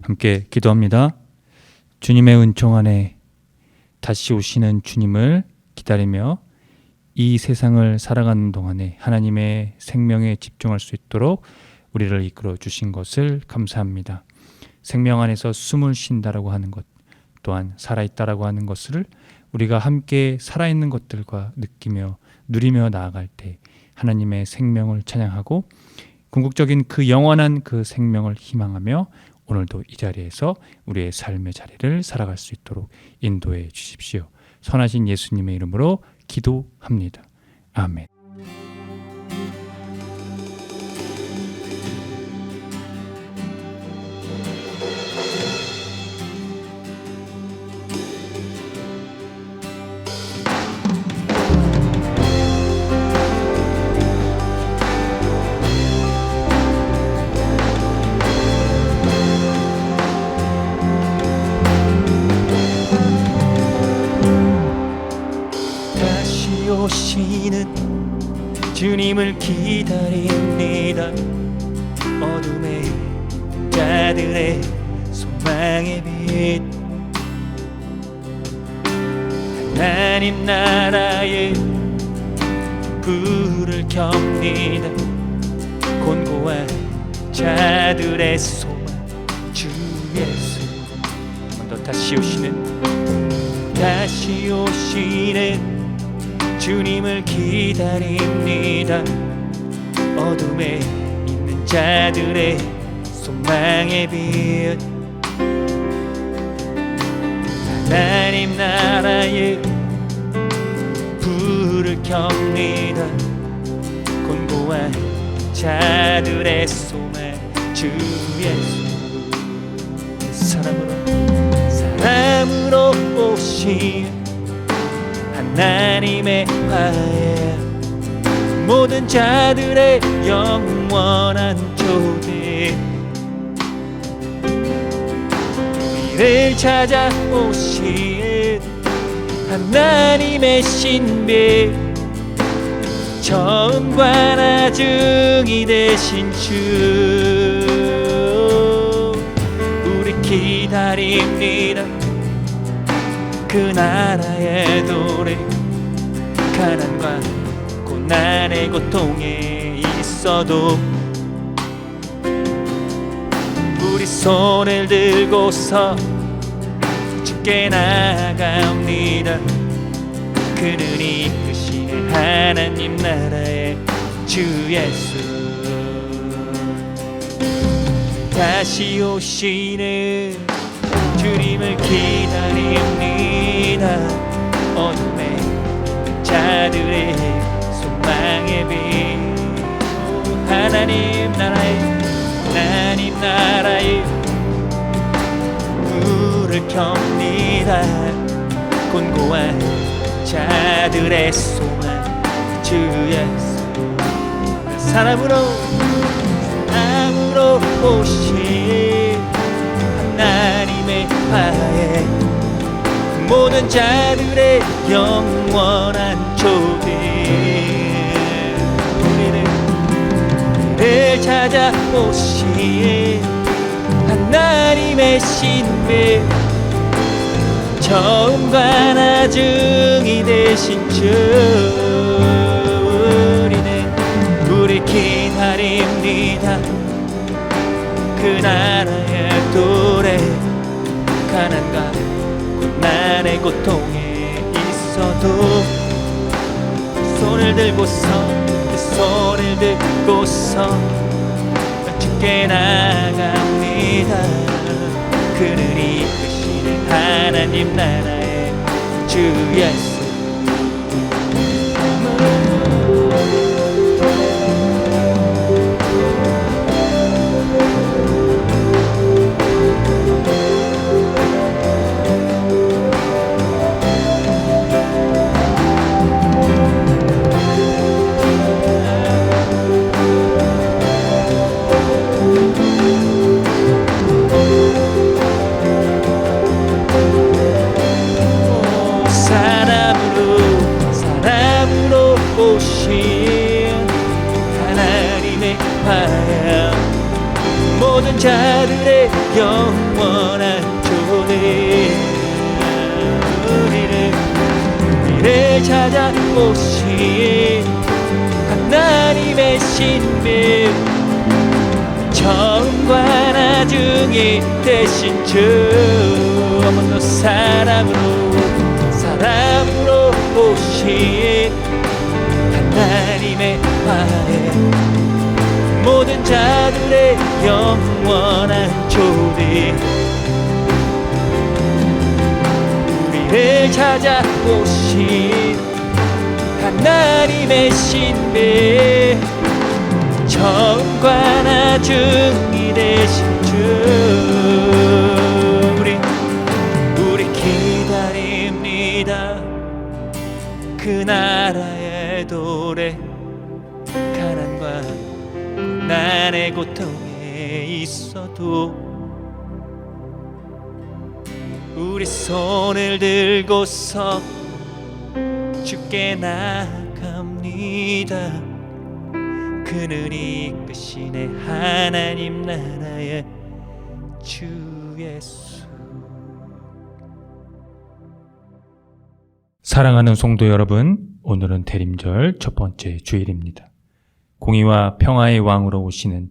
함께 기도합니다. 주님의 은총 안에 다시 오시는 주님을 기다리며 이 세상을 살아가는 동안에 하나님의 생명에 집중할 수 있도록 우리를 이끌어 주신 것을 감사합니다. 생명 안에서 숨을 쉰다라고 하는 것, 또한 살아있다라고 하는 것을 우리가 함께 살아있는 것들과 느끼며 누리며 나아갈 때 하나님의 생명을 찬양하고 궁극적인 그 영원한 그 생명을 희망하며 오늘도 이 자리에서 우리의 삶의 자리를 살아갈 수 있도록 인도해 주십시오. 선하신 예수님의 이름으로 기도합니다. 아멘. 오시는 주님을 기다립니다. 어둠의 자들의 소망의 빛, 하나님 나라의 불을 켭니다. 곤고한 자들의 소망 주 예수. 한 번 더 다시 오시는 주님을 기다립니다. 어둠에 있는 자들의 소망의 빛, 하나님 나라의 불을 켭니다. 곤고한 자들의 소망 주 예수. 사람으로 오신 하나님의 화해, 모든 자들의 영원한 조대, 우리를 찾아오신 하나님의 신비, 처음과 나중이 되신 주, 우리 기다립니다. 그 나라의 노래, 가난과 고난의 고통에 있어도 우리 손을 들고서 주께 나아갑니다. 그는 이끄시는 하나님 나라의 주 예수. 다시 오시는 주님을 기다립니다. 어둠의 자들의 소망의 빛, 하나님 나라의 불을 켭니다. 곤고한 자들의 소망 주 예수. 사람으로 오신 하나님의 화해, 모든 자들의 영원한 조대, 우리를 찾아오신 하나님의 신비, 처음과 나중이 되신 주, 우리 기다립니다. 그 나라의 노래, 가난과 고난의 고통에 있어도 손을 들고서 주께 나갑니다. 그는 이끄시는 하나님 나라의 주 예수. 모든 자들의 영원한 조대 우리를 찾아오신 하나님의 신비 처음과 나중에 되신 주 어머나 사랑으로 오신 하나님의 아내 모든 자들의 영원한 조대 우리를 찾아오신 하나님의 신비 처음과 나중이 되신 주 우리 기다립니다. 그 나라의 도래 가난과 고난의 고통에 있어도 우리 손을 들고서 주께 나아갑니다. 그는 이끄시네 하나님 나라의 주 예수. 사랑하는 성도 여러분, 오늘은 대림절 첫 번째 주일입니다. 공의와 평화의 왕으로 오시는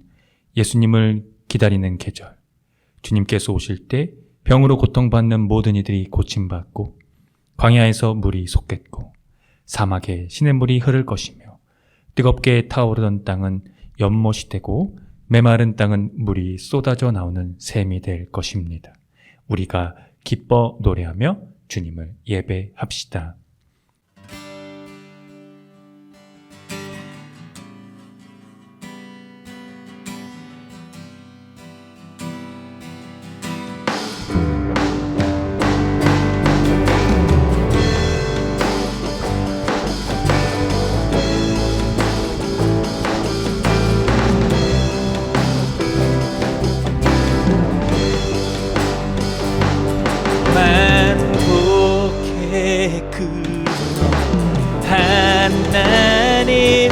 예수님을 기다리는 계절. 주님께서 오실 때 병으로 고통받는 모든 이들이 고침받고 광야에서 물이 솟겠고 사막에 시냇물이 흐를 것이며 뜨겁게 타오르던 땅은 연못이 되고 메마른 땅은 물이 쏟아져 나오는 샘이 될 것입니다. 우리가 기뻐 노래하며 주님을 예배합시다. 만복의 그 하나님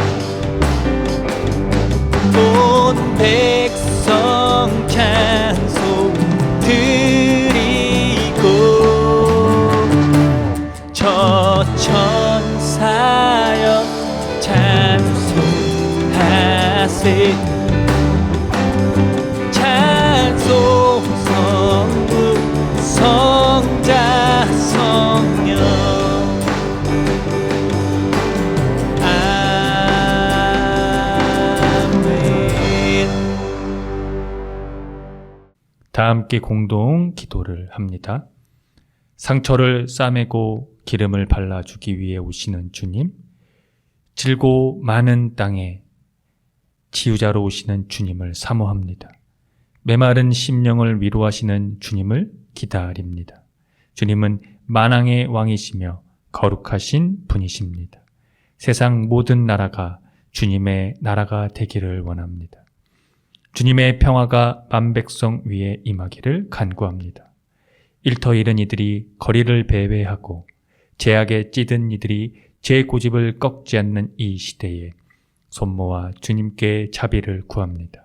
온 백성 찬송 드리고 저 천사여 찬송하세 찬송 성부 성자 성령 아멘. 다 함께 공동 기도를 합니다. 상처를 싸매고 기름을 발라주기 위해 오시는 주님, 질고 많은 땅에 치유자로 오시는 주님을 사모합니다. 메마른 심령을 위로하시는 주님을 기다립니다. 주님은 만왕의 왕이시며 거룩하신 분이십니다. 세상 모든 나라가 주님의 나라가 되기를 원합니다. 주님의 평화가 만백성 위에 임하기를 간구합니다. 일터 잃은 이들이 거리를 배회하고 죄악에 찌든 이들이 제 고집을 꺾지 않는 이 시대에 손모아 주님께 자비를 구합니다.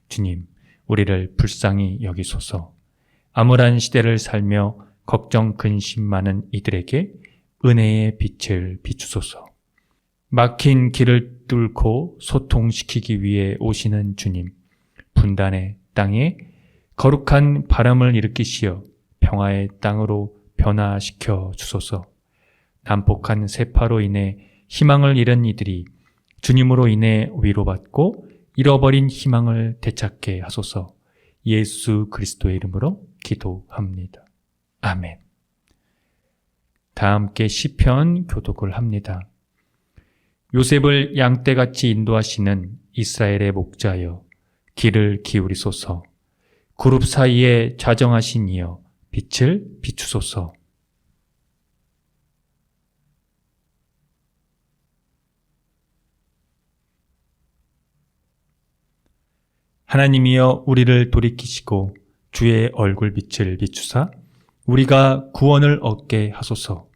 주님, 우리를 불쌍히 여기소서. 암울한 시대를 살며 걱정 근심 많은 이들에게 은혜의 빛을 비추소서. 막힌 길을 뚫고 소통시키기 위해 오시는 주님, 분단의 땅에 거룩한 바람을 일으키시어 평화의 땅으로 변화시켜 주소서. 난폭한 세파로 인해 희망을 잃은 이들이 주님으로 인해 위로받고 잃어버린 희망을 되찾게 하소서. 예수 그리스도의 이름으로 기도합니다. 아멘. 다 함께 시편 교독을 합니다. 요셉을 양떼같이 인도하시는 이스라엘의 목자여, 귀를 기울이소서. 그룹 사이에 자정하신 이여, 빛을 비추소서. 하나님이여 우리를 돌이키시고 주의 얼굴 빛을 비추사 우리가 구원을 얻게 하소서.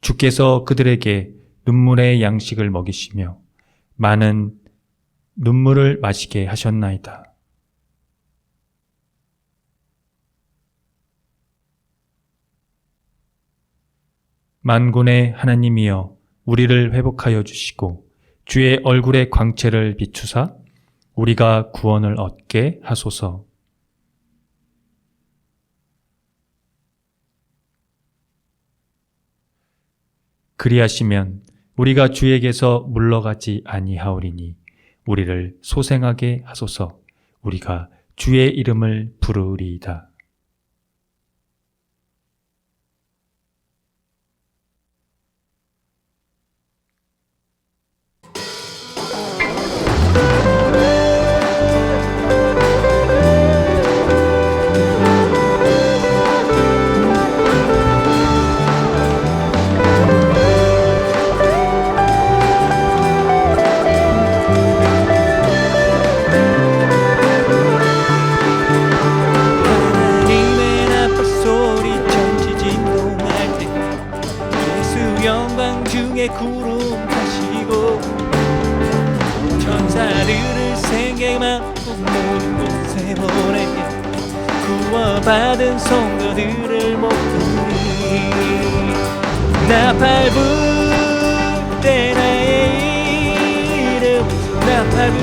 주께서 그들에게 눈물의 양식을 먹이시며 많은 눈물을 마시게 하셨나이다. 만군의 하나님이여 우리를 회복하여 주시고 주의 얼굴의 광채를 비추사 우리가 구원을 얻게 하소서. 그리하시면 우리가 주에게서 물러가지 아니하오리니 우리를 소생하게 하소서. 우리가 주의 이름을 부르리이다. 하나님의 나팔 소리 천지 진동할 때 예수 영광 중에 구름 타시고 천사들을 세계 만국 모든 곳에 보내 구원받은 성도들을 모으니 나팔 불 때 나의 이름 나팔 불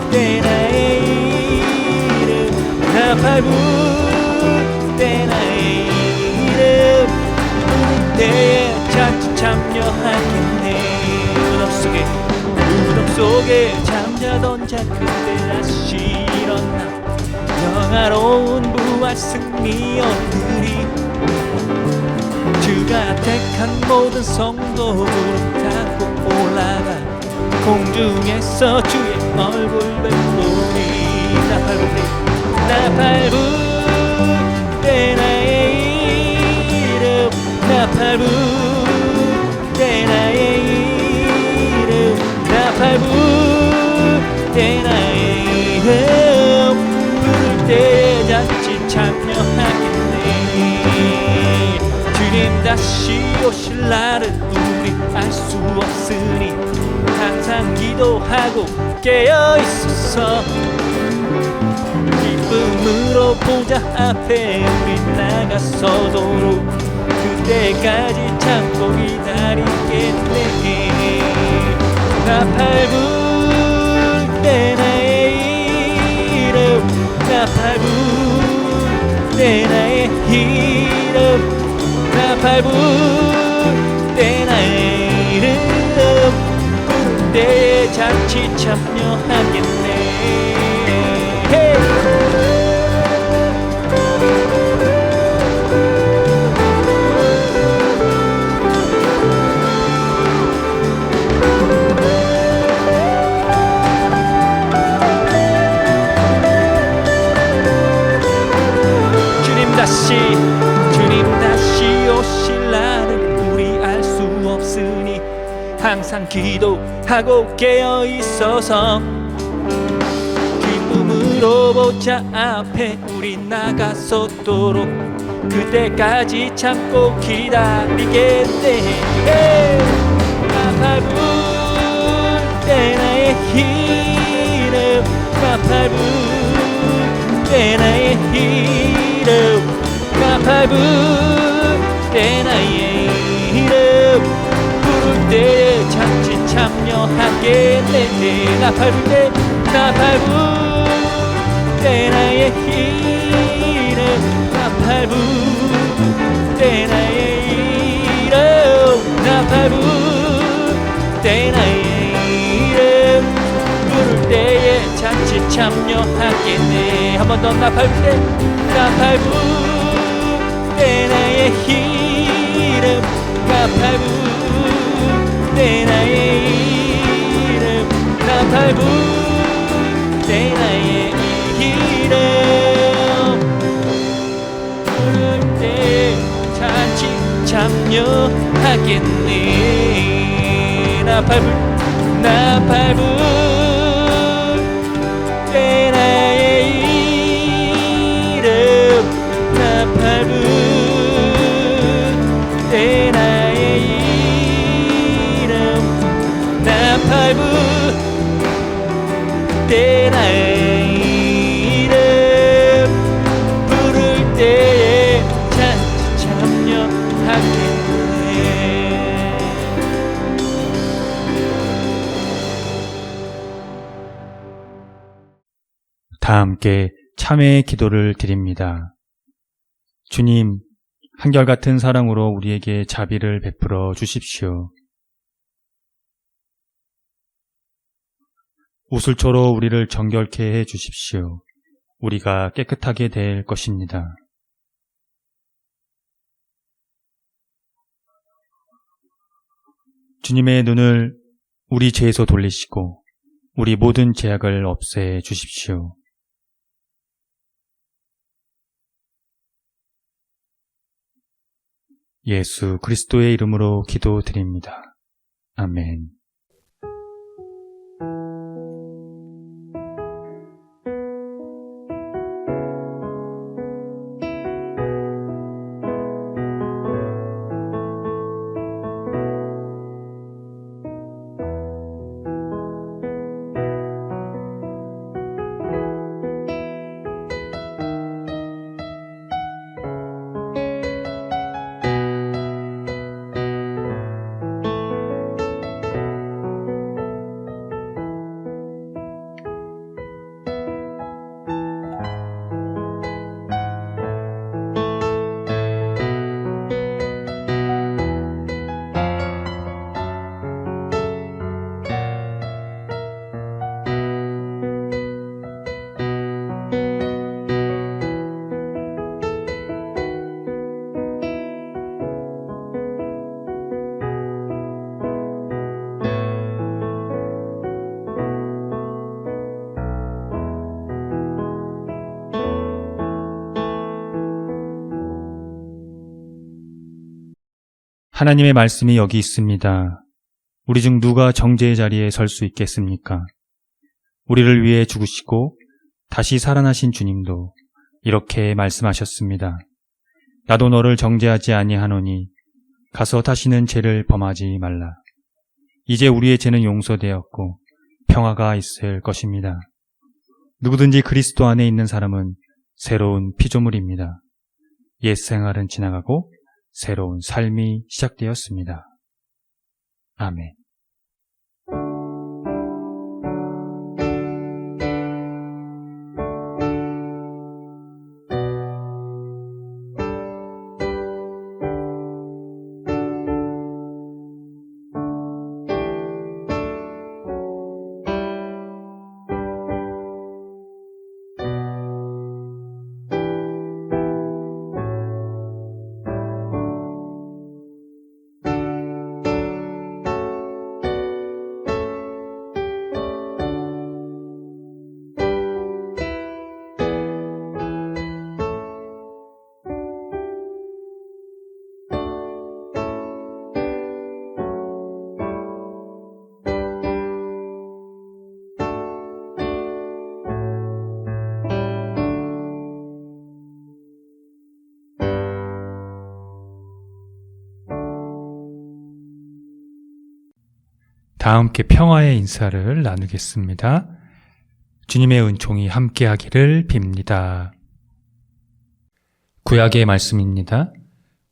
때 나의 이름 나팔 불 때 나의 이름 부를 때에 잔치 참여하겠네 무덤 속에 잠자던 자 그때 다시 일어나 영화로운 부활 승리 얻으리 주가 택한 모든 성도 무릎 타고 올라가 공중에서 주의 얼굴 뵙노니 나팔 불 때 나의 이름 나팔 불 때 나의 이름 나팔 불 때 나의 이름 부를 때에 잔치 참여하겠네 주님 다시 오실 날은 우리 알 수 없으니 항상 기도하고 깨어있어서 기쁨으로 보좌 앞에 우리 나가서도록 그때까지 참고 기다리겠네 나팔 불 때 나의 이름 나팔 불 때 나의 이름 나팔 불 때 나의 이름 부를 때에 잔치 참여하겠네 주님 다시 오실 날은 우리 알 수 없으니 항상 기도하고 깨어 있어서 기쁨으로 보좌 앞에 우리 나가서도록 그때까지 참고 기다리겠네 나팔 불 때 나의 이름 나팔 불 때 나의 이름 나팔 불 때 나의 이름 부를 때에 잔치 참여하겠네 나팔 불 때 나의 이름 나팔 불 때 나의 이름 나팔 불 때 나의 이름 부를 때에 잔치 참여하겠네 한 번 더 나팔 불 때 나의 이름 나팔 불 때 나의 이름 나팔 불 때 나의 이름 부를 때 잔치 참여하겠네 나팔 불 때 나의 이름 나팔 불 때 나의 타이브 때 나의 이름 부를 때에 잔치 참여하게 다 함께 참회의 기도를 드립니다. 주님, 한결같은 사랑으로 우리에게 자비를 베풀어 주십시오. 우슬초로 우리를 정결케 해 주십시오. 우리가 깨끗하게 될 것입니다. 주님의 눈을 우리 죄에서 돌리시고 우리 모든 죄악을 없애 주십시오. 예수 그리스도의 이름으로 기도드립니다. 아멘. 하나님의 말씀이 여기 있습니다. 우리 중 누가 정죄의 자리에 설 수 있겠습니까? 우리를 위해 죽으시고 다시 살아나신 주님도 이렇게 말씀하셨습니다. 나도 너를 정죄하지 아니하노니 가서 다시는 죄를 범하지 말라. 이제 우리의 죄는 용서되었고 평화가 있을 것입니다. 누구든지 그리스도 안에 있는 사람은 새로운 피조물입니다. 옛 생활은 지나가고 새로운 삶이 시작되었습니다. 아멘. 다 함께 평화의 인사를 나누겠습니다. 주님의 은총이 함께하기를 빕니다. 구약의 말씀입니다.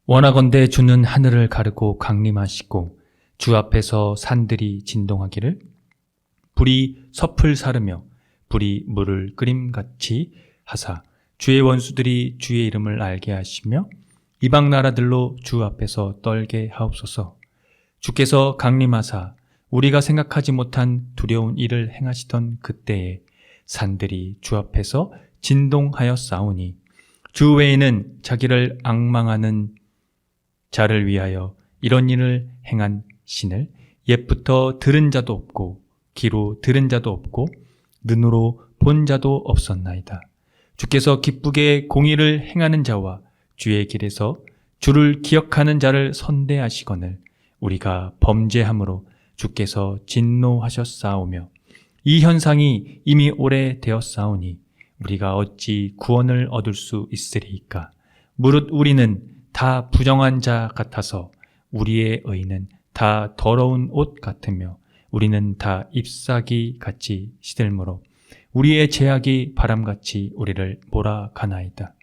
원하건대 주는 하늘을 가르고 강림하시고 주 앞에서 산들이 진동하기를 불이 섭을 사르며 불이 물을 끓임같이 하사 주의 원수들이 주의 이름을 알게 하시며 이방 나라들로 주 앞에서 떨게 하옵소서. 주께서 강림하사 우리가 생각하지 못한 두려운 일을 행하시던 그때에 산들이 주 앞에서 진동하여 싸우니 주 외에는 자기를 앙망하는 자를 위하여 이런 일을 행한 신을 옛부터 들은 자도 없고 귀로 들은 자도 없고 눈으로 본 자도 없었나이다. 주께서 기쁘게 공의를 행하는 자와 주의 길에서 주를 기억하는 자를 선대하시거늘 우리가 범죄함으로 주께서 진노하셨사오며 이 현상이 이미 오래되었사오니 우리가 어찌 구원을 얻을 수 있으리이까. 무릇 우리는 다 부정한 자 같아서 우리의 의는 다 더러운 옷 같으며 우리는 다 잎사귀 같이 시들므로 우리의 제약이 바람같이 우리를 몰아가나이다.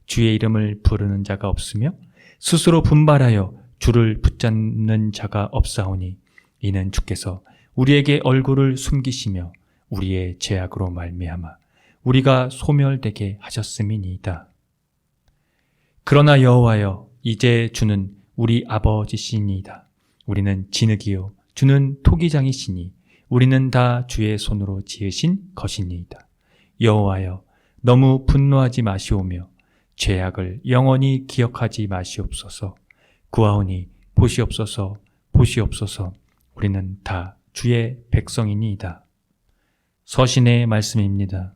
주의 이름을 부르는 자가 없으며 스스로 분발하여 주를 붙잡는 자가 없사오니 이는 주께서 우리에게 얼굴을 숨기시며 우리의 제약으로 말미암아 우리가 소멸되게 하셨음이니이다. 그러나 여호와여, 이제 주는 우리 아버지시니이다. 우리는 진흙이요 주는 토기장이시니 우리는 다 주의 손으로 지으신 것이니이다. 여호와여, 너무 분노하지 마시오며 죄악을 영원히 기억하지 마시옵소서. 구하오니 보시옵소서, 보시옵소서. 우리는 다 주의 백성이니이다. 서신의 말씀입니다.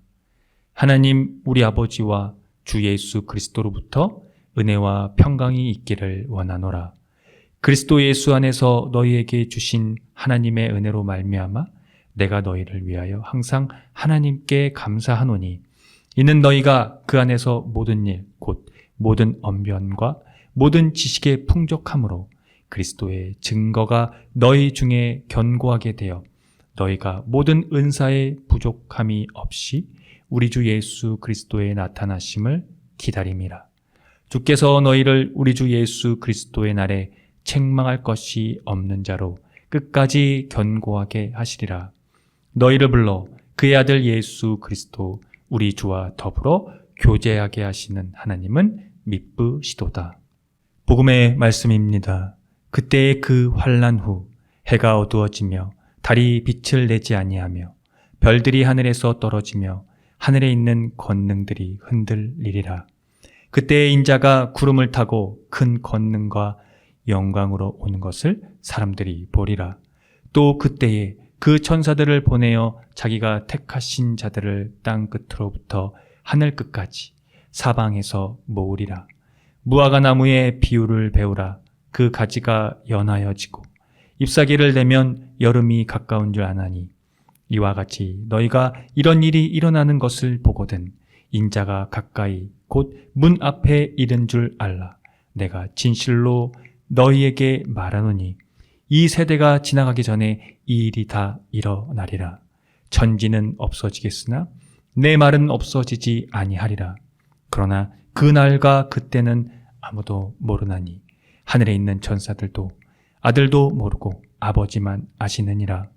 하나님 우리 아버지와 주 예수 그리스도로부터 은혜와 평강이 있기를 원하노라. 그리스도 예수 안에서 너희에게 주신 하나님의 은혜로 말미암아 내가 너희를 위하여 항상 하나님께 감사하노니 이는 너희가 그 안에서 모든 일 곧 모든 언변과 모든 지식의 풍족함으로 그리스도의 증거가 너희 중에 견고하게 되어 너희가 모든 은사의 부족함이 없이 우리 주 예수 그리스도의 나타나심을 기다림이라. 주께서 너희를 우리 주 예수 그리스도의 날에 책망할 것이 없는 자로 끝까지 견고하게 하시리라. 너희를 불러 그의 아들 예수 그리스도 우리 주와 더불어 교제하게 하시는 하나님은 미쁘시도다. 복음의 말씀입니다. 그때의 그 환난 후 해가 어두워지며 달이 빛을 내지 아니하며 별들이 하늘에서 떨어지며 하늘에 있는 권능들이 흔들리리라. 그때의 인자가 구름을 타고 큰 권능과 영광으로 오는 것을 사람들이 보리라. 또 그때에 그 천사들을 보내어 자기가 택하신 자들을 땅 끝으로부터 하늘 끝까지 사방에서 모으리라. 무화과 나무의 비유를 배우라. 그 가지가 연하여지고 잎사귀를 내면 여름이 가까운 줄 아나니 이와 같이 너희가 이런 일이 일어나는 것을 보거든 인자가 가까이 곧 문 앞에 이른 줄 알라. 내가 진실로 너희에게 말하노니 이 세대가 지나가기 전에 이 일이 다 일어나리라. 천지는 없어지겠으나 내 말은 없어지지 아니하리라. 그러나 그 날과 그때는 아무도 모르나니 하늘에 있는 천사들도 아들도 모르고 아버지만 아시느니라.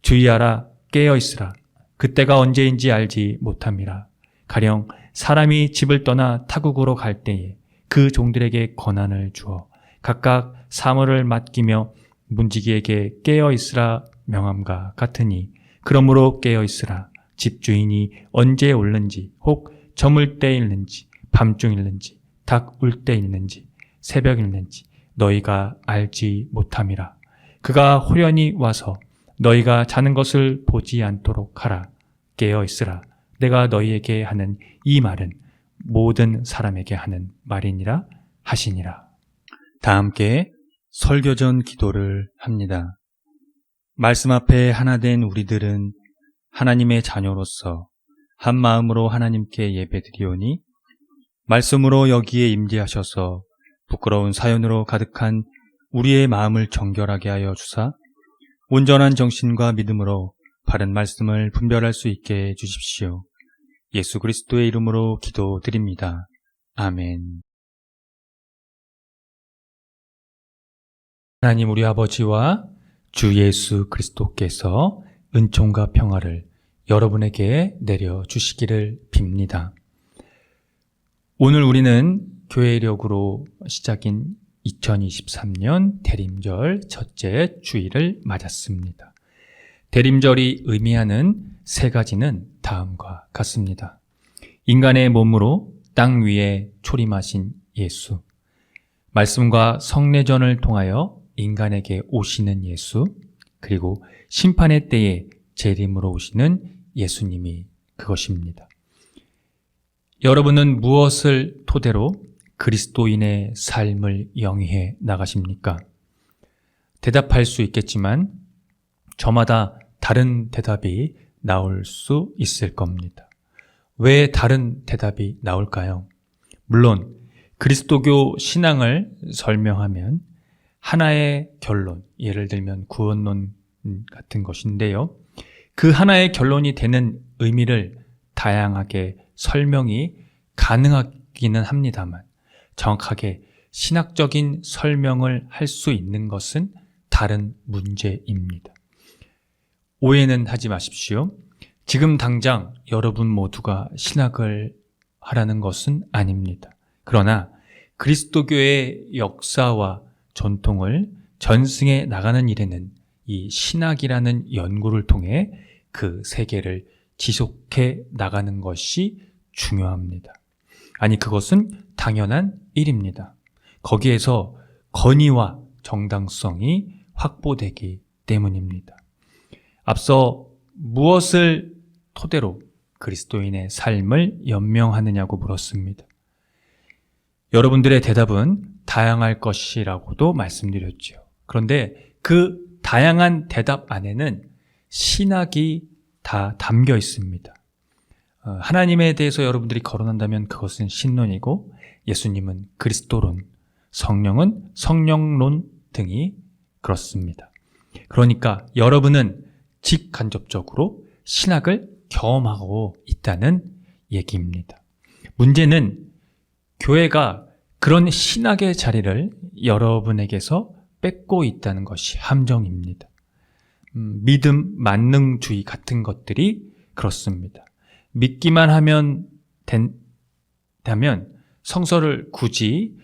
주의하라, 깨어있으라. 그때가 언제인지 알지 못함이라. 가령 사람이 집을 떠나 타국으로 갈 때에 그 종들에게 권한을 주어 각각 사물을 맡기며 문지기에게 깨어있으라 명함과 같으니 그러므로 깨어있으라. 집주인이 언제 올는지 혹 저물 때 있는지 밤중 있는지 닭 울 때 있는지 새벽 있는지 너희가 알지 못함이라. 그가 호련히 와서 너희가 자는 것을 보지 않도록 하라. 깨어 있으라. 내가 너희에게 하는 이 말은 모든 사람에게 하는 말이니라 하시니라. 다 함께 설교전 기도를 합니다. 말씀 앞에 하나 된 우리들은 하나님의 자녀로서 한 마음으로 하나님께 예배드리오니 말씀으로 여기에 임재하셔서 부끄러운 사연으로 가득한 우리의 마음을 정결하게 하여 주사 온전한 정신과 믿음으로 바른 말씀을 분별할 수 있게 해주십시오. 예수 그리스도의 이름으로 기도드립니다. 아멘. 하나님 우리 아버지와 주 예수 그리스도께서 은총과 평화를 여러분에게 내려주시기를 빕니다. 오늘 우리는 교회력으로 시작인 2023년 대림절 첫째 주일을 맞았습니다. 대림절이 의미하는 세 가지는 다음과 같습니다. 인간의 몸으로 땅 위에 초림하신 예수, 말씀과 성례전을 통하여 인간에게 오시는 예수, 그리고 심판의 때에 재림으로 오시는 예수님이 그것입니다. 여러분은 무엇을 토대로 그리스도인의 삶을 영위해 나가십니까? 대답할 수 있겠지만 저마다 다른 대답이 나올 수 있을 겁니다. 왜 다른 대답이 나올까요? 물론 그리스도교 신앙을 설명하면 하나의 결론, 예를 들면 구원론을 같은 것인데요. 그 하나의 결론이 되는 의미를 다양하게 설명이 가능하기는 합니다만 정확하게 신학적인 설명을 할 수 있는 것은 다른 문제입니다. 오해는 하지 마십시오. 지금 당장 여러분 모두가 신학을 하라는 것은 아닙니다. 그러나 그리스도교의 역사와 전통을 전승해 나가는 일에는 이 신학이라는 연구를 통해 그 세계를 지속해 나가는 것이 중요합니다. 아니, 그것은 당연한 일입니다. 거기에서 권위와 정당성이 확보되기 때문입니다. 앞서 무엇을 토대로 그리스도인의 삶을 연명하느냐고 물었습니다. 여러분들의 대답은 다양할 것이라고도 말씀드렸죠. 그런데 그 다양한 대답 안에는 신학이 다 담겨 있습니다. 하나님에 대해서 여러분들이 거론한다면 그것은 신론이고, 예수님은 그리스도론, 성령은 성령론 등이 그렇습니다. 그러니까 여러분은 직간접적으로 신학을 경험하고 있다는 얘기입니다. 문제는 교회가 그런 신학의 자리를 여러분에게서 뺏고 있다는 것이 함정입니다. 믿음, 만능주의 같은 것들이 그렇습니다. 믿기만 하면 된다면 성서를 굳이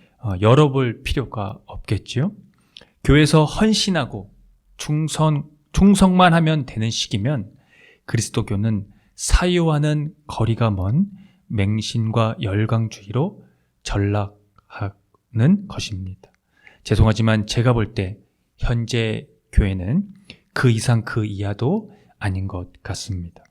열어볼 필요가 없겠지요. 교회에서 헌신하고 충성만 하면 되는 식이면 그리스도교는 사유와는 거리가 먼 맹신과 열강주의로 전락하는 것입니다. 죄송하지만 제가 볼 때 현재 교회는 그 이상 그 이하도 아닌 것 같습니다.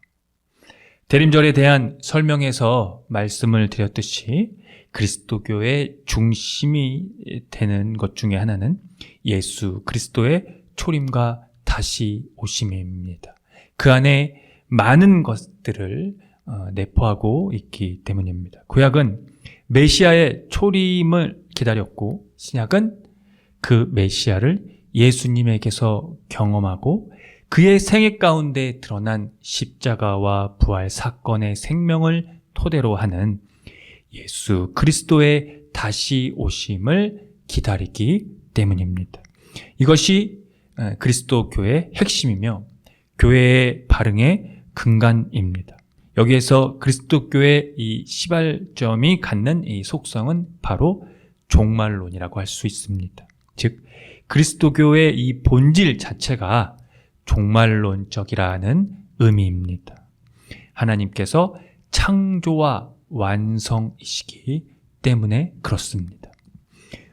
대림절에 대한 설명에서 말씀을 드렸듯이 그리스도교의 중심이 되는 것 중에 하나는 예수 그리스도의 초림과 다시 오심입니다. 그 안에 많은 것들을 내포하고 있기 때문입니다. 구약은 메시아의 초림을 기다렸고, 신약은 그 메시아를 예수님에게서 경험하고 그의 생애 가운데 드러난 십자가와 부활 사건의 생명을 토대로 하는 예수 그리스도의 다시 오심을 기다리기 때문입니다. 이것이 그리스도 교회의 핵심이며 교회의 발흥의 근간입니다. 여기에서 그리스도 교회의 이 시발점이 갖는 이 속성은 바로 종말론이라고 할 수 있습니다. 즉 그리스도교의 이 본질 자체가 종말론적이라는 의미입니다. 하나님께서 창조와 완성이시기 때문에 그렇습니다.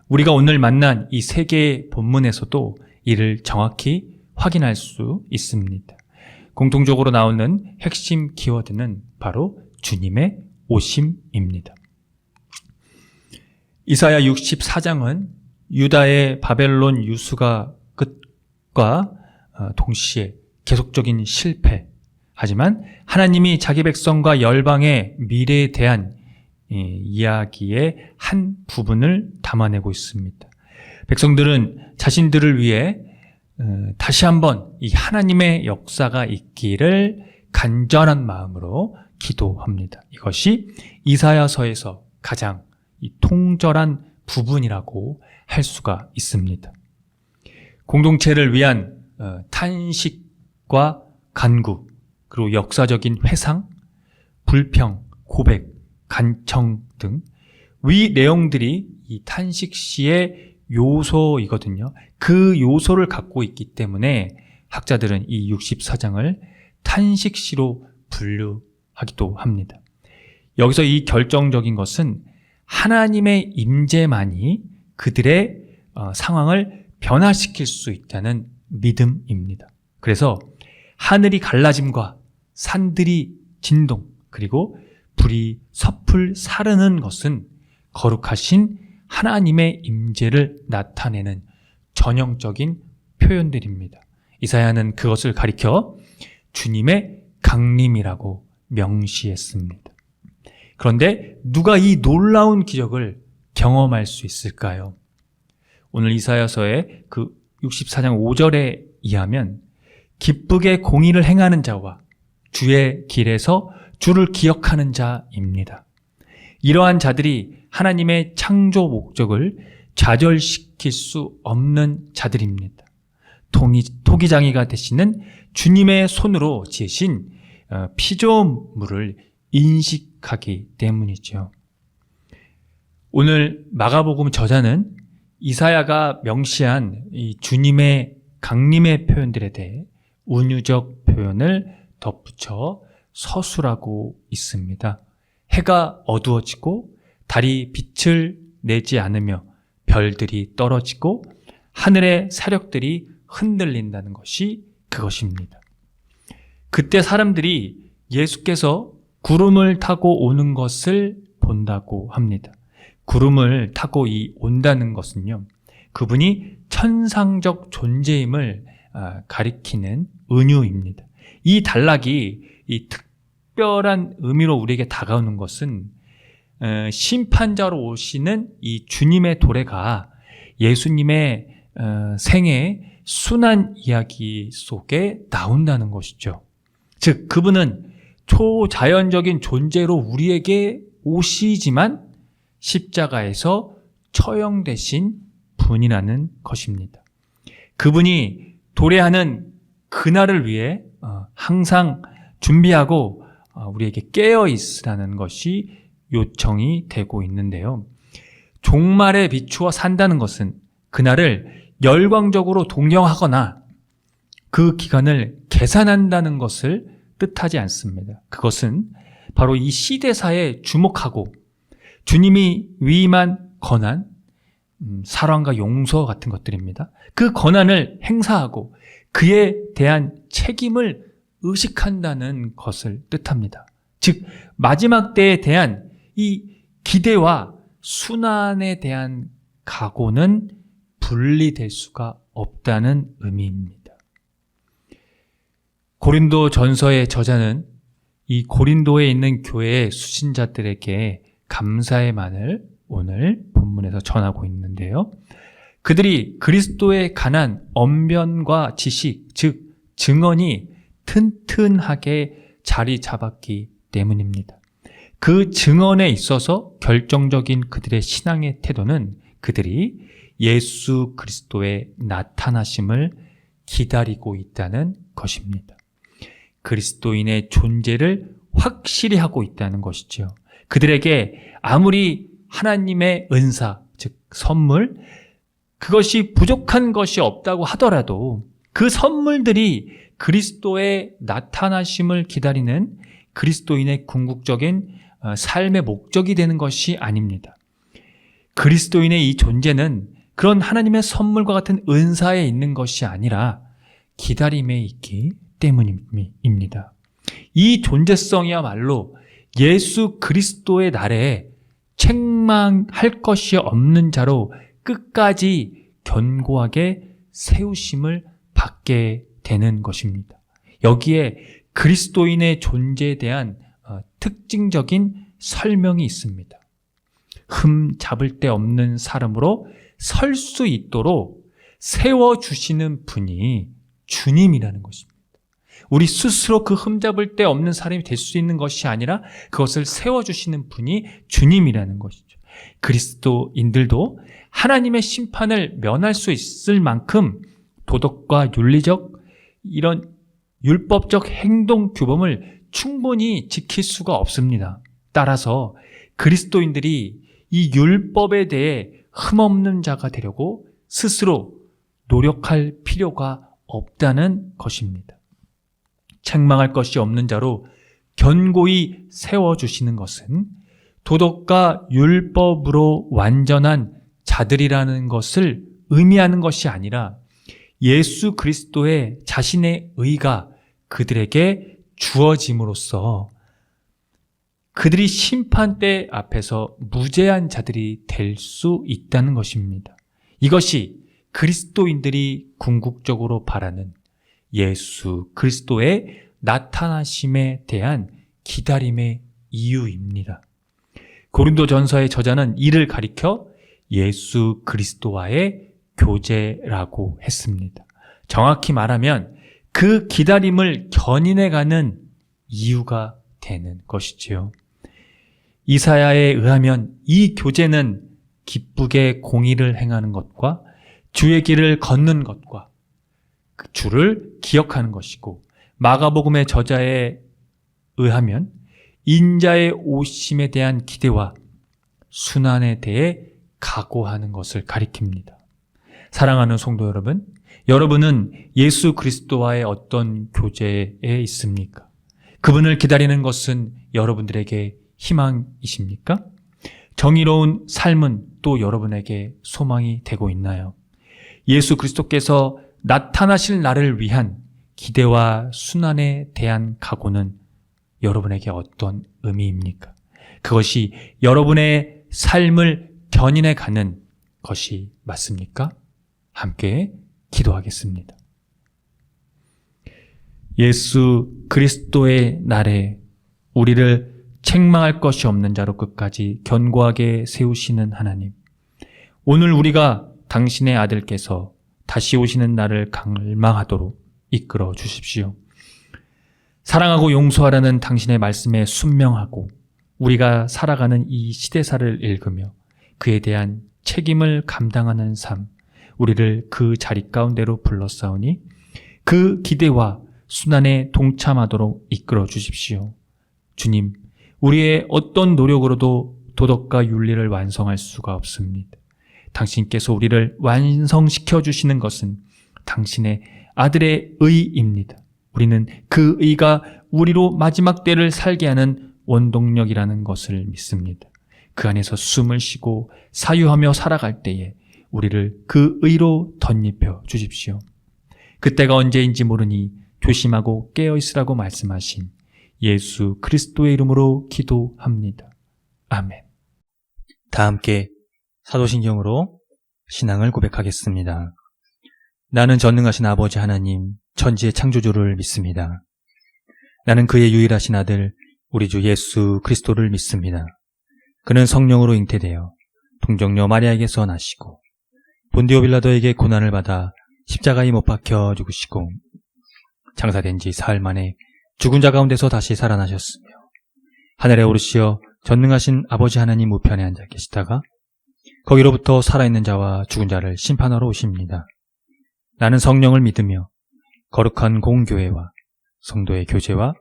우리가 오늘 만난 이 세 개의 본문에서도 이를 정확히 확인할 수 있습니다. 공통적으로 나오는 핵심 키워드는 바로 주님의 오심입니다. 이사야 64장은 유다의 바벨론 유수가 끝과 동시에 계속적인 실패, 하지만 하나님이 자기 백성과 열방의 미래에 대한 이야기의 한 부분을 담아내고 있습니다. 백성들은 자신들을 위해 다시 한번 이 하나님의 역사가 있기를 간절한 마음으로 기도합니다. 이것이 이사야서에서 가장 통절한 부분이라고 할 수가 있습니다. 공동체를 위한 탄식과 간구, 그리고 역사적인 회상, 불평, 고백, 간청 등 위 내용들이 이 탄식시의 요소이거든요. 그 요소를 갖고 있기 때문에 학자들은 이 64장을 탄식시로 분류하기도 합니다. 여기서 이 결정적인 것은 하나님의 임재만이 그들의 상황을 변화시킬 수 있다는 믿음입니다. 그래서 하늘이 갈라짐과 산들이 진동, 그리고 불이 섣불 사르는 것은 거룩하신 하나님의 임재를 나타내는 전형적인 표현들입니다. 이사야는 그것을 가리켜 주님의 강림이라고 명시했습니다. 그런데 누가 이 놀라운 기적을 경험할 수 있을까요? 오늘 이사야서의 그 64장 5절에 의하면 기쁘게 공의를 행하는 자와 주의 길에서 주를 기억하는 자입니다. 이러한 자들이 하나님의 창조 목적을 좌절시킬 수 없는 자들입니다. 토기장이가 되시는 주님의 손으로 지으신 피조물을 인식하기 때문이죠. 오늘 마가복음 저자는 이사야가 명시한 이 주님의 강림의 표현들에 대해 운유적 표현을 덧붙여 서술하고 있습니다. 해가 어두워지고 달이 빛을 내지 않으며 별들이 떨어지고 하늘의 사력들이 흔들린다는 것이 그것입니다. 그때 사람들이 예수께서 구름을 타고 오는 것을 본다고 합니다. 구름을 타고 온다는 것은요, 그분이 천상적 존재임을 가리키는 은유입니다. 이 단락이 이 특별한 의미로 우리에게 다가오는 것은 심판자로 오시는 이 주님의 도래가 예수님의 생애 순환 이야기 속에 나온다는 것이죠. 즉 그분은 초자연적인 존재로 우리에게 오시지만 십자가에서 처형되신 분이라는 것입니다. 그분이 도래하는 그날을 위해 항상 준비하고 우리에게 깨어 있으라는 것이 요청이 되고 있는데요. 종말에 비추어 산다는 것은 그날을 열광적으로 동경하거나 그 기간을 계산한다는 것을 뜻하지 않습니다. 그것은 바로 이 시대사에 주목하고 주님이 위임한 권한, 사랑과 용서 같은 것들입니다. 그 권한을 행사하고 그에 대한 책임을 의식한다는 것을 뜻합니다. 즉 마지막 때에 대한 이 기대와 순환에 대한 각오는 분리될 수가 없다는 의미입니다. 고린도 전서의 저자는 이 고린도에 있는 교회의 수신자들에게 감사의 말을 오늘 본문에서 전하고 있는데요. 그들이 그리스도에 관한 언변과 지식, 즉 증언이 튼튼하게 자리 잡았기 때문입니다. 그 증언에 있어서 결정적인 그들의 신앙의 태도는 그들이 예수 그리스도의 나타나심을 기다리고 있다는 것입니다. 그리스도인의 존재를 확실히 하고 있다는 것이죠. 그들에게 아무리 하나님의 은사, 즉 선물, 그것이 부족한 것이 없다고 하더라도 그 선물들이 그리스도의 나타나심을 기다리는 그리스도인의 궁극적인 삶의 목적이 되는 것이 아닙니다. 그리스도인의 이 존재는 그런 하나님의 선물과 같은 은사에 있는 것이 아니라 기다림에 있기 때문입니다. 이 존재성이야말로 예수 그리스도의 날에 책망할 것이 없는 자로 끝까지 견고하게 세우심을 받게 되는 것입니다. 여기에 그리스도인의 존재에 대한 특징적인 설명이 있습니다. 흠 잡을 데 없는 사람으로 설 수 있도록 세워주시는 분이 주님이라는 것입니다. 우리 스스로 그 흠잡을 데 없는 사람이 될 수 있는 것이 아니라 그것을 세워주시는 분이 주님이라는 것이죠. 그리스도인들도 하나님의 심판을 면할 수 있을 만큼 도덕과 윤리적 이런 율법적 행동 규범을 충분히 지킬 수가 없습니다. 따라서 그리스도인들이 이 율법에 대해 흠없는 자가 되려고 스스로 노력할 필요가 없다는 것입니다. 책망할 것이 없는 자로 견고히 세워주시는 것은 도덕과 율법으로 완전한 자들이라는 것을 의미하는 것이 아니라 예수 그리스도의 자신의 의가 그들에게 주어짐으로써 그들이 심판대 앞에서 무죄한 자들이 될 수 있다는 것입니다. 이것이 그리스도인들이 궁극적으로 바라는 예수 그리스도의 나타나심에 대한 기다림의 이유입니다. 고린도전서의 저자는 이를 가리켜 예수 그리스도와의 교제라고 했습니다. 정확히 말하면 그 기다림을 견인해가는 이유가 되는 것이지요. 이사야에 의하면 이 교제는 기쁘게 공의를 행하는 것과 주의 길을 걷는 것과 그 주를 기억하는 것이고, 마가복음의 저자에 의하면 인자의 오심에 대한 기대와 순환에 대해 각오하는 것을 가리킵니다. 사랑하는 성도 여러분, 여러분은 예수 그리스도와의 어떤 교제에 있습니까? 그분을 기다리는 것은 여러분들에게 희망이십니까? 정의로운 삶은 또 여러분에게 소망이 되고 있나요? 예수 그리스도께서 나타나실 날을 위한 기대와 순환에 대한 각오는 여러분에게 어떤 의미입니까? 그것이 여러분의 삶을 견인해 가는 것이 맞습니까? 함께 기도하겠습니다. 예수 그리스도의 날에 우리를 책망할 것이 없는 자로 끝까지 견고하게 세우시는 하나님, 오늘 우리가 당신의 아들께서 다시 오시는 날을 갈망하도록 이끌어 주십시오. 사랑하고 용서하라는 당신의 말씀에 순명하고 우리가 살아가는 이 시대사를 읽으며 그에 대한 책임을 감당하는 삶, 우리를 그 자리 가운데로 불러싸우니 그 기대와 순환에 동참하도록 이끌어 주십시오. 주님, 우리의 어떤 노력으로도 도덕과 윤리를 완성할 수가 없습니다. 당신께서 우리를 완성시켜 주시는 것은 당신의 아들의 의입니다. 우리는 그 의가 우리로 마지막 때를 살게 하는 원동력이라는 것을 믿습니다. 그 안에서 숨을 쉬고 사유하며 살아갈 때에 우리를 그 의로 덧입혀 주십시오. 그때가 언제인지 모르니 조심하고 깨어있으라고 말씀하신 예수 그리스도의 이름으로 기도합니다. 아멘. 다 함께 사도신경으로 신앙을 고백하겠습니다. 나는 전능하신 아버지 하나님, 천지의 창조주를 믿습니다. 나는 그의 유일하신 아들, 우리 주 예수 그리스도를 믿습니다. 그는 성령으로 잉태되어 동정녀 마리아에게서 나시고 본디오 빌라도에게 고난을 받아 십자가에 못 박혀 죽으시고 장사된 지 사흘 만에 죽은 자 가운데서 다시 살아나셨으며 하늘에 오르시어 전능하신 아버지 하나님 우편에 앉아 계시다가 거기로부터 살아있는 자와 죽은 자를 심판하러 오십니다. 나는 성령을 믿으며 거룩한 공교회와 성도의 교제와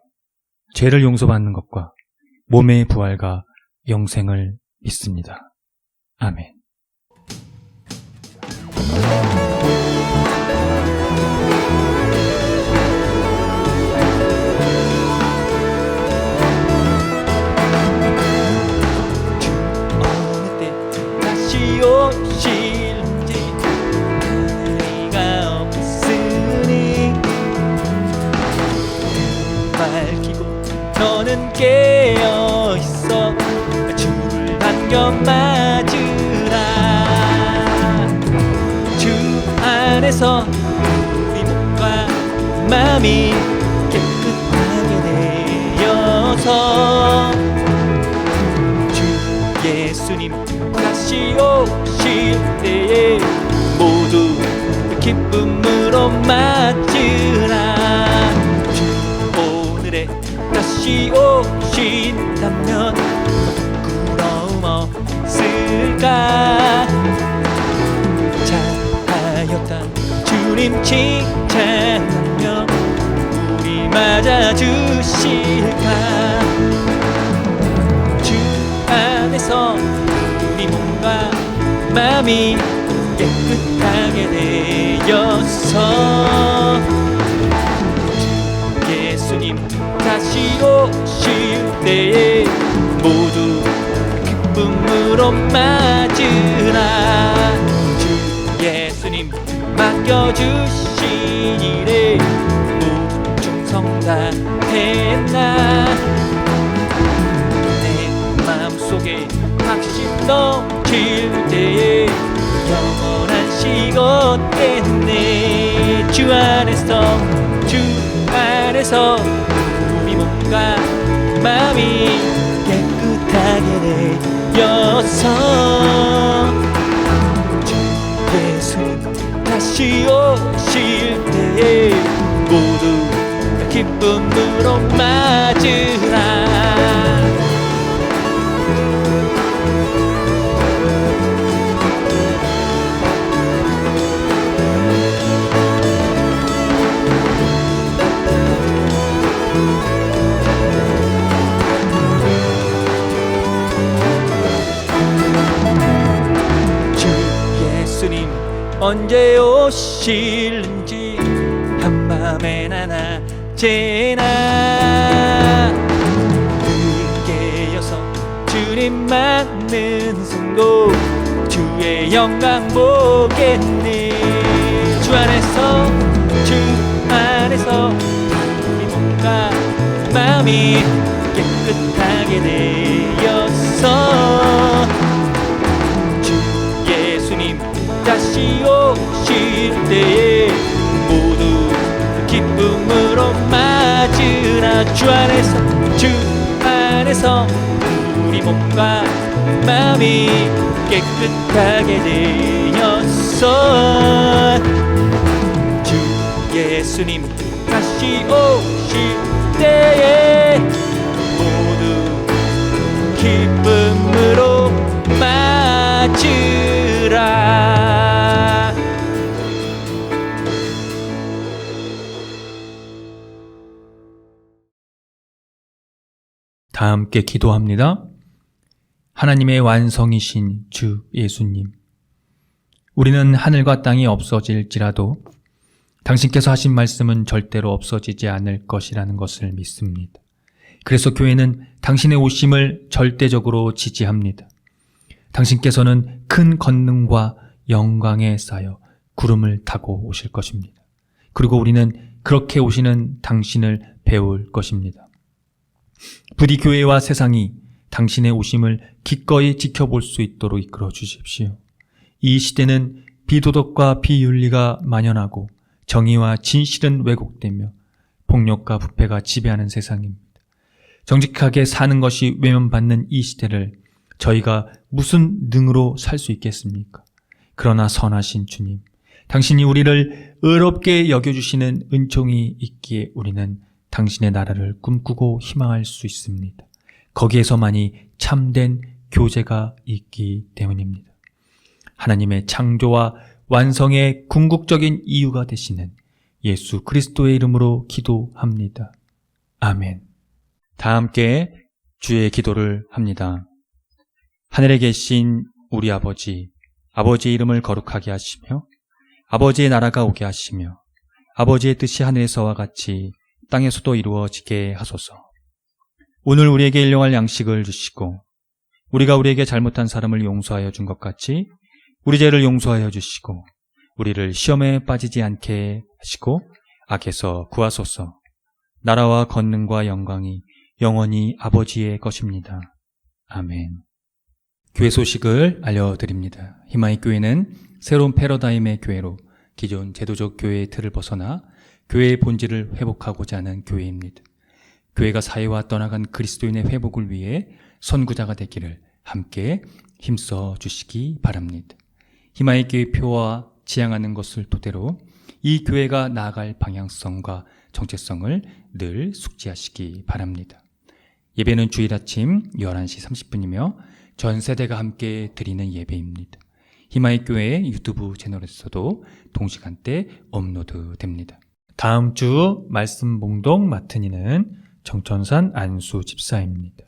죄를 용서받는 것과 몸의 부활과 영생을 믿습니다. 아멘. 어느 때 다시 오실지 의미가 없으니 밝히고 너는 깨어있어 주를 반겨 맞으라. 주 안에서 우리 몸과 마음이 깨끗하게 되어서 주 예수님 다시 오실 때에 모두 기쁨으로 맞으라. 주 오늘에 다시 오신다면 부끄러움 없을까. 잘하였다 주님 칭찬하며 우리 맞아주실까. 주 안에서 우리 몸과 마음이 깨끗하게 되어서 주 예수님 다시 오실 때에 모두 기쁨으로 맞으라. 주 예수님 맡겨주신 일에 모두 충성 다했나. 내 마음속에 확신 넘칠 때에 영원한 시간겠네. 주 안에서 우리 몸과 마음이 깨끗하게 되어서 주 예수님 다시 오실 때에 모두 언제 오실는지 한밤에나 낮에나 깨어서 주님 맞는 선고 주의 영광 보겠네. 주 안에서 우리 몸과 마음이 깨끗하게 되어서 주 예수님 다시 오실 때에 모두 기쁨으로 맞으라. 주 안에서 우리 몸과 마음이 깨끗하게 되어서 주 예수님 다시 오실 때에 모두 기쁨으로 맞으라. 다 함께 기도합니다. 하나님의 완성이신 주 예수님, 우리는 하늘과 땅이 없어질지라도 당신께서 하신 말씀은 절대로 없어지지 않을 것이라는 것을 믿습니다. 그래서 교회는 당신의 오심을 절대적으로 지지합니다. 당신께서는 큰 권능과 영광에 쌓여 구름을 타고 오실 것입니다. 그리고 우리는 그렇게 오시는 당신을 배울 것입니다. 부디 교회와 세상이 당신의 오심을 기꺼이 지켜볼 수 있도록 이끌어 주십시오. 이 시대는 비도덕과 비윤리가 만연하고 정의와 진실은 왜곡되며 폭력과 부패가 지배하는 세상입니다. 정직하게 사는 것이 외면받는 이 시대를 저희가 무슨 능으로 살 수 있겠습니까? 그러나 선하신 주님, 당신이 우리를 의롭게 여겨주시는 은총이 있기에 우리는 당신의 나라를 꿈꾸고 희망할 수 있습니다. 거기에서만이 참된 교제가 있기 때문입니다. 하나님의 창조와 완성의 궁극적인 이유가 되시는 예수 그리스도의 이름으로 기도합니다. 아멘. 다 함께 주의 기도를 합니다. 하늘에 계신 우리 아버지, 아버지의 이름을 거룩하게 하시며 아버지의 나라가 오게 하시며 아버지의 뜻이 하늘에서와 같이 땅에서도 이루어지게 하소서. 오늘 우리에게 일용할 양식을 주시고 우리가 우리에게 잘못한 사람을 용서하여 준 것 같이 우리 죄를 용서하여 주시고 우리를 시험에 빠지지 않게 하시고 악에서 구하소서. 나라와 권능과 영광이 영원히 아버지의 것입니다. 아멘. 교회 소식을 알려드립니다. 희망의 교회는 새로운 패러다임의 교회로 기존 제도적 교회의 틀을 벗어나 교회의 본질을 회복하고자 하는 교회입니다. 교회가 사회와 떠나간 그리스도인의 회복을 위해 선구자가 되기를 함께 힘써 주시기 바랍니다. 희망의 교회 표와 지향하는 것을 토대로 이 교회가 나아갈 방향성과 정체성을 늘 숙지하시기 바랍니다. 예배는 주일 아침 11시 30분이며 전 세대가 함께 드리는 예배입니다. 희망의 교회 유튜브 채널에서도 동시간대 업로드됩니다. 다음 주 말씀 봉독 맡은 이는 정천산 안수 집사입니다.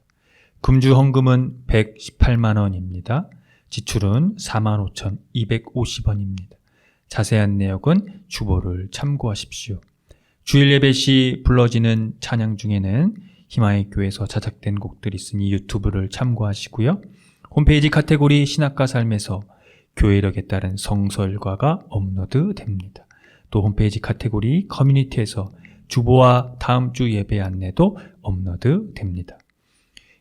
금주 헌금은 118만 원입니다. 지출은 45,250원입니다. 자세한 내역은 주보를 참고하십시오. 주일 예배 시 불러지는 찬양 중에는 희망의 교회에서 자작된 곡들이 있으니 유튜브를 참고하시고요. 홈페이지 카테고리 신학과 삶에서 교회력에 따른 성서일과가 업로드됩니다. 또 홈페이지 카테고리 커뮤니티에서 주보와 다음 주 예배 안내도 업로드됩니다.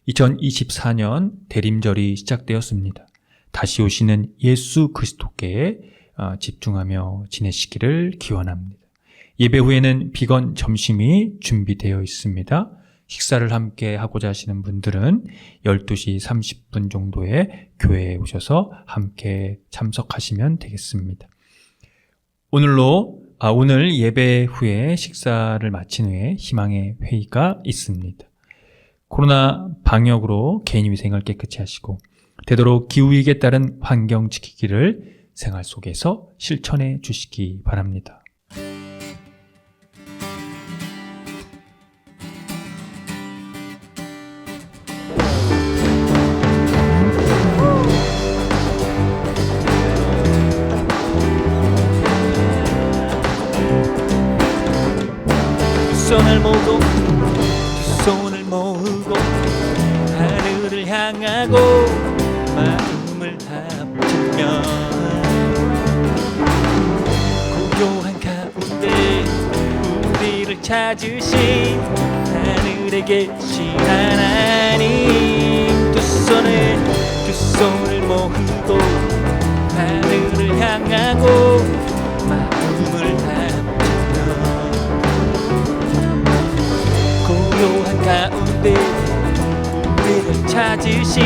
2024년 대림절이 시작되었습니다. 다시 오시는 예수 그리스도께 집중하며 지내시기를 기원합니다. 예배 후에는 비건 점심이 준비되어 있습니다. 식사를 함께 하고자 하시는 분들은 12시 30분 정도에 교회에 오셔서 함께 참석하시면 되겠습니다. 오늘 예배 후에 식사를 마친 후에 희망의 회의가 있습니다. 코로나 방역으로 개인위생을 깨끗이 하시고 되도록 기후위기에 따른 환경 지키기를 생활 속에서 실천해 주시기 바랍니다. 손을 모으고 두 손을 모으고 하늘을 향하고 마음을 합치며 고요한 가운데 우리를 찾으신 하늘에 계신 하나님 두 손을 모으고 하늘을 향하고 마음을 합치며 고요한 가운데 우리를 찾으신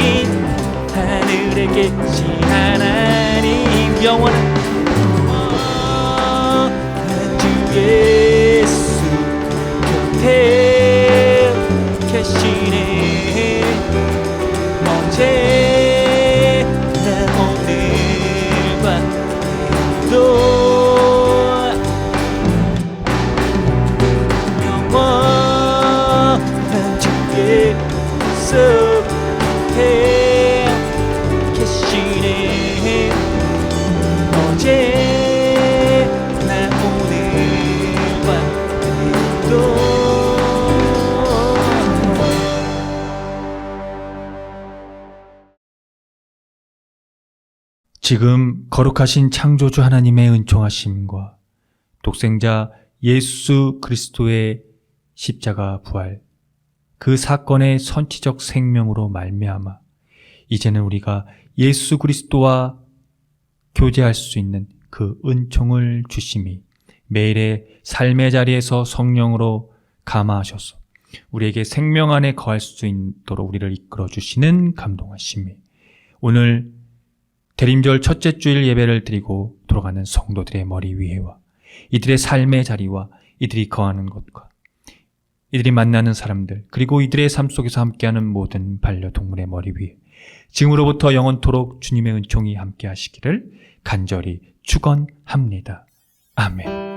하늘에 계신 하나님 영원한 주 예수 곁에 계시네 언제나 오늘과 또 영원한 주 예수 곁에 계시네 언제나 오늘과 또 지금 거룩하신 창조주 하나님의 은총하심과 독생자 예수 그리스도의 십자가 부활 그 사건의 선치적 생명으로 말미암아 이제는 우리가 예수 그리스도와 교제할 수 있는 그 은총을 주심이 매일의 삶의 자리에서 성령으로 감화하셔서 우리에게 생명 안에 거할 수 있도록 우리를 이끌어 주시는 감동하심이 오늘 대림절 첫째 주일 예배를 드리고 돌아가는 성도들의 머리 위에와 이들의 삶의 자리와 이들이 거하는 곳과 이들이 만나는 사람들 그리고 이들의 삶 속에서 함께하는 모든 반려동물의 머리 위에 지금으로부터 영원토록 주님의 은총이 함께 하시기를 간절히 축원합니다. 아멘.